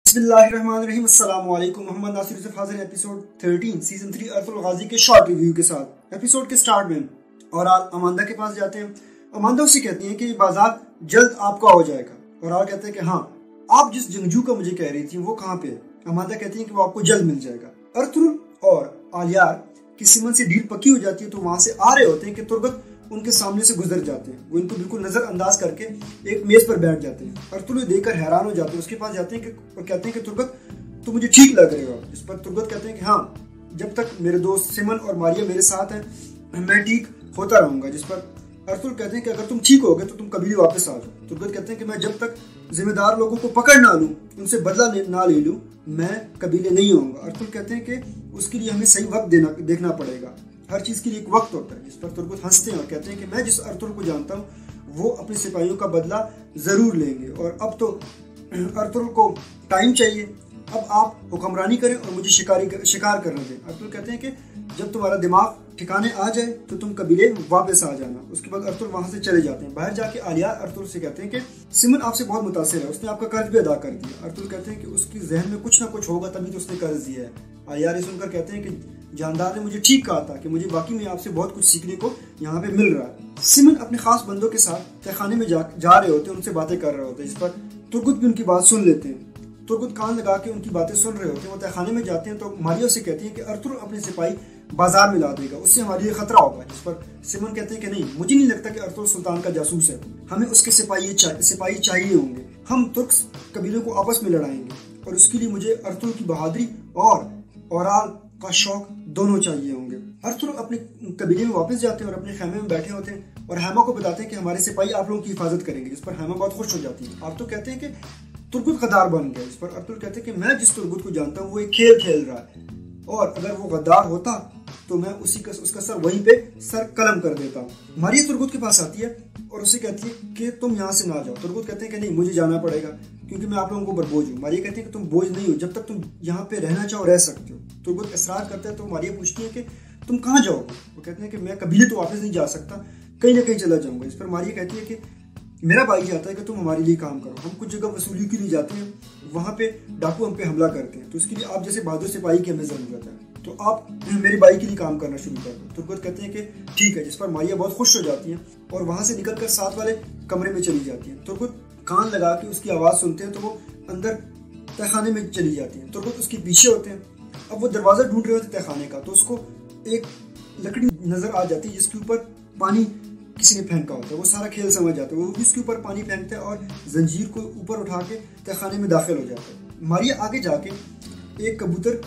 बिस्मिल्लाहिर्रहमानिर्रहीम। अस्सलाम वालेकुम। मोहम्मद नासिर यूसुफ हाजिर एपिसोड 13 सीजन 3 अरतुल गाजी के शॉर्ट रिव्यू के साथ। एपिसोड के स्टार्ट में और अमांदा के पास जाते हैं। अमांदा उससे कहती हैं कि बाजार जल्द आपका हो जाएगा, और आल कहते हैं कि हाँ, आप जिस जंगजू का मुझे कह रही थी वो कहाँ पे है। अमांदा कहती है कि वो आपको जल्द मिल जाएगा। अरतुल और आलियार की सिमन से डील पक्की हो जाती है, तो वहां से आ रहे होते हैं कि तुर्गत उनके सामने से गुजर जाते हैं। वो इनको बिल्कुल नजरअंदाज करके एक मेज पर बैठ जाते हैं। अरतुल देखकर हैरान हो जाते हैं। उसके पास जाते हैं और कहते हैं कि तुर्गत, तो मुझे ठीक लग रहे हो। इस पर तुर्गत कहते हैं कि हाँ, जब तक मेरे दोस्त सिमन और मारिया मेरे साथ हैं मैं ठीक होता रहूंगा। जिस पर अरतुल कहते हैं कि अगर तुम ठीक हो गए तो तुम कभी वापस आ जाओ। तुर्गत कहते हैं कि मैं जब तक जिम्मेदार लोगों को पकड़ ना लूं, उनसे बदला ना ले लूं, मैं कबीले नहीं होऊंगा। अरतुल कहते हैं कि उसके लिए हमें सही वक्त देखना पड़ेगा। हर चीज के लिए एक वक्त होता है। जिस पर तुर्गत हंसते हैं और कहते हैं कि मैं जिस अरतुल को जानता हूँ वो अपने सिपाहियों का बदला जरूर लेंगे, और अब तो अरतुल को टाइम चाहिए। अब आप हुक्मरानी करें और मुझे शिकार करने दें। अरतुल कहते हैं कि जब तुम्हारा दिमाग ठिकाने आ जाए तो तुम कबीले वापस आ जाना। उसके बाद अरतुल वहां से चले जाते हैं। बाहर जाके आलिया अरतुल से कहते हैं कि सिमन आपसे बहुत मुतासिर है, उसने आपका कर्ज भी अदा कर दिया। अरतुल कहते हैं कि उसकी जहन में कुछ ना कुछ होगा, तभी तो उसने कर्ज दिया है। आलिया ये सुनकर कहते हैं कि जानदार ने मुझे ठीक कहा था कि मुझे वाकई में आपसे बहुत कुछ सीखने को यहाँ पे मिल रहा है। सिमन अपने खास बंदों के साथ तहखाने में जा रहे होते हैं, उनसे बातें कर रहे होते हैं। जिस पर तुर्गत भी उनकी बात सुन लेते हैं। तुर्गत कान लगा के उनकी बातें सुन रहे होते हैं। वो तहखाने में जाते हैं तो मारिया से कहती है कि अरतुल अपने सिपाही बाजार में ला देगा, उससे हमारे लिए खतरा होगा। जिस पर सिमन कहते हैं कि नहीं, मुझे नहीं लगता कि अरतुल सुल्तान का जासूस है, हमें उसके सिपाही चाहिए होंगे। हम तुर्क कबीलों को आपस में लड़ाएंगे और उसके लिए मुझे अरतुल की बहादुरी और ओराल का शौक दोनों चाहिए होंगे। अरतुल अपने कबीले में वापस जाते हैं और अपने खैमे में बैठे होते हैं और हैमा को बताते हैं कि हमारे सिपाही आप लोगों की हिफाजत करेंगे। जिस पर हैमा बहुत खुश हो जाती है। आप तो कहते हैं कि तुर्गत गद्दार बन गया। इस पर अरतुल कहते हैं कि मैं जिस तुर्गत को जानता हूँ वो एक खेल खेल रहा है, और अगर वो गद्दार होता तो मैं उसका सर वहीं पे सर कलम कर देता हूँ। मारिया तुर्गत के पास आती है और उससे कहती है कि तुम यहाँ से ना जाओ। तुर्गत कहते हैं कि नहीं, मुझे जाना पड़ेगा क्योंकि मैं आप लोगों को बोझ हूँ। मारिया कहती है कि तुम बोझ नहीं हो, जब तक तुम यहाँ पे रहना चाहो रह सकते हो। तुर्गत इसरार करता है तो मारिया पूछती है कि तुम कहाँ जाओगे। वो कहते हैं कि मैं कबीले तो वापस नहीं जा सकता, कहीं ना कहीं चला जाऊंगा। इस पर मारिया कहती है कि मेरा भाई चाहता है कि तुम हमारे लिए काम करो। हम कुछ जगह वसूली के लिए जाते हैं, वहां पे डाकू हम पे हमला करते हैं, तो इसके लिए आप जैसे बहादुर सिपाही की हमें जरूरत है, तो आप मेरे भाई के लिए काम करना शुरू कर दो। तुर्गत कहते हैं कि ठीक है। जिस पर मारिया बहुत खुश हो जाती है और वहां से निकलकर साथ वाले कमरे में चली जाती है। तुर्गत कान लगा के उसकी आवाज सुनते हैं तो वो अंदर तहखाने में चली जाती है। तुर्गत उसके पीछे होते हैं। अब वो दरवाजा ढूंढ रहे होते तहखाने का, तो उसको एक लकड़ी नजर आ जाती है जिसके ऊपर पानी किसी ने फेंका होता है। वो सारा खेल समझ जाता है। वो भी उसके ऊपर पानी फेंकता है और जंजीर को ऊपर उठा के तहखाने में दाखिल हो जाता है। मारिया आगे जाके एक कबूतर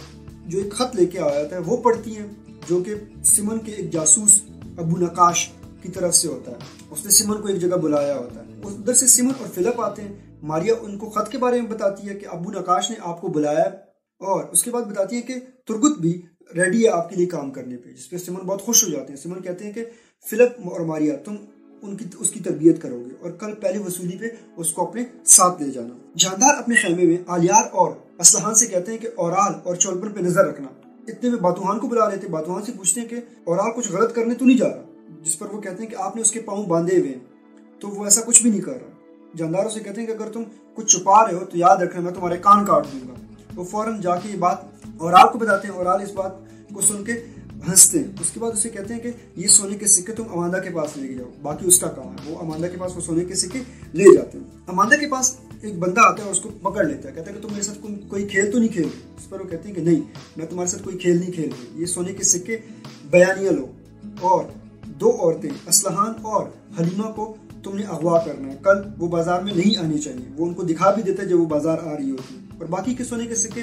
जो एक खत लेके आया था वो पढ़ती है, जो कि सिमन के एक जासूस अबू नकाश की तरफ से होता है। उसने सिमन को एक जगह बुलाया होता है। उधर से सिमन और फिलिप आते हैं। मारिया उनको खत के बारे में बताती है कि अबू नकाश ने आपको बुलाया, और उसके बाद बताती है कि तुर्गत भी रेडी है आपके लिए काम करने पे। जिसपे सिमन बहुत खुश हो जाते हैं। सिमन कहते हैं कि फिलिप और मारिया, तुम उसकी तरबियत करोगे और कल पहले वसूली पे उसको अपने साथ ले जाना। जानदार अपने खेमे में आलियार और असलहान से कहते हैं कि ओराल और चोलपन पे नजर रखना। इतने में बातूहान को बुला लेते। बातूहान से पूछते हैं कि ओराल कुछ गलत करने तो नहीं जा रहा। जिस पर वो कहते हैं कि आपने उसके पाँव बांधे हुए हैं, तो वो ऐसा कुछ भी नहीं कर रहा। जानदारों से कहते हैं कि अगर तुम कुछ छुपा रहे हो तो याद रखना, मैं तुम्हारे कान काट दूंगा। वो फौरन जाके ये बात ओराल को बताते हैं। ओराल इस बात को सुन के हंसते हैं। उसके बाद उसे कहते हैं कि ये सोने के सिक्के तुम अमांदा के पास लेके जाओ, बाकी उसका काम है। वो अमांदा के पास वो सोने के सिक्के ले जाते हैं। अमांदा के पास एक बंदा आता है और उसको पकड़ लेता है। कहता है कि तुम मेरे साथ कोई खेल तो नहीं खेल रहे। इस पर वो कहते हैं कि नहीं, मैं तुम्हारे साथ कोई खेल नहीं खेल रही। ये सोने के सिक्के बयानिया लो, और दो औरतें असलहान और हलीमा को तुमने अगवा करना है। कल वो बाजार में नहीं आनी चाहिए। वो उनको दिखा भी देता है जब वो बाजार आ रही होती है, और बाकी के सोने के सिक्के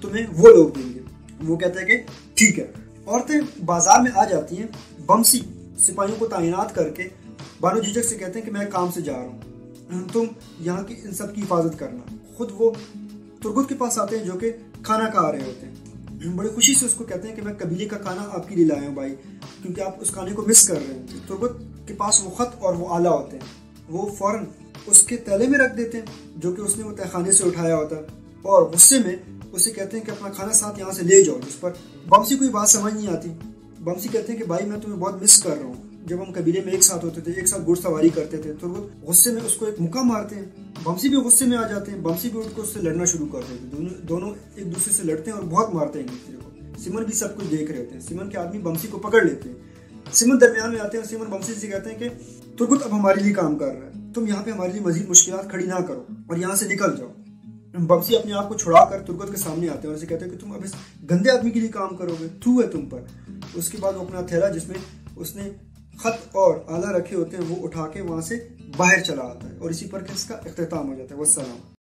तुम्हें वो लोग देंगे। वो कहता है कि ठीक है। औरतें बाजार में आ जाती हैं। बमसी सिपाहियों को तैनात करके बानो झिझक से कहते हैं कि मैं काम से जा रहा हूँ, तुम यहाँ की इन सब की हिफाजत करना। खुद वो तुर्गत के पास आते हैं जो कि खाना खा रहे होते हैं। बड़ी खुशी से उसको कहते हैं कि मैं कबीले का खाना आपके लिए लाया हूँ भाई, क्योंकि आप उस खाने को मिस कर रहे हैं। तुर्गत के पास वो खत और वो आला होते हैं। वो फौरन उसके तैले में रख देते हैं जो कि उसने वो तहखाने से उठाया होता है, और गुस्से में उसे कहते हैं कि अपना खाना साथ यहाँ से ले जाओ। जिस पर बमसी को बात समझ नहीं आती। बमसी कहते हैं कि भाई मैं तुम्हें बहुत मिस कर रहा हूँ, जब हम कबीले में एक साथ होते थे, एक साथ घुड़सवारी करते थे, तो वो गुस्से में उसको एक मुक्का मारते हैं। बमसी भी गुस्से में आ जाते हैं, बमसी भी उठकर उससे लड़ना शुरू कर देते हैं। दोनों एक दूसरे से लड़ते हैं और बहुत मारते हैं एक दूसरे को। सिमन भी सब कुछ देख रहे होते हैं। सिमन के आदमी बमसी को पकड़ लेते हैं। सिमन दरमियान में आते हैं और सिमन बमसी से कहते हैं कि तुर्गुत अब हमारे लिए काम कर रहा है, तुम यहाँ पे हमारे लिए मजीद मुश्किलात खड़ी ना करो और यहाँ से निकल जाओ। बमसी अपने आप को छुड़ाकर तुर्गुत के सामने आते हैं और उसे कहते हैं कि तुम अब इस गंदे आदमी के लिए काम करोगे, थू है तुम पर। उसके बाद वो अपना थैला जिसमें उसने खत और आला रखे होते हैं वो उठा के वहां से बाहर चला आता है और इसी पर इसका इख्तिताम हो जाता है। वस्सलाम।